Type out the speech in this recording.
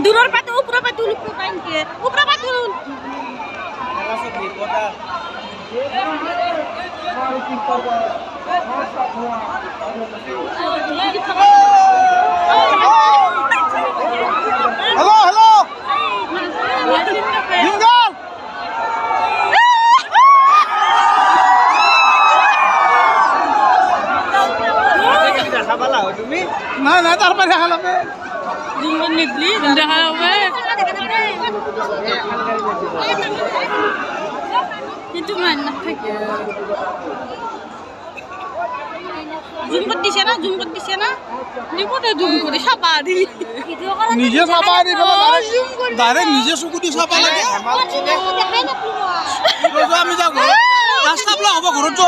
দূরের পাতে উপরে পাতে উপরে পাইনকে উপরে পাতে হ্যালো হ্যালো জিঙ্গল তুমি না না তারপরে দেখালাম জিঙ্গল নিকলি দেখা হবে কিন্তু মান না থাকে জুম করতেছে না নিপটে জুম করে সাপা দি নিজে সাপা দি ডাইরেক্ট নিজে চকুটি চাপা লাগে আমি যাওঁ ৰাস্তা বোলা হ'ব ঘৰত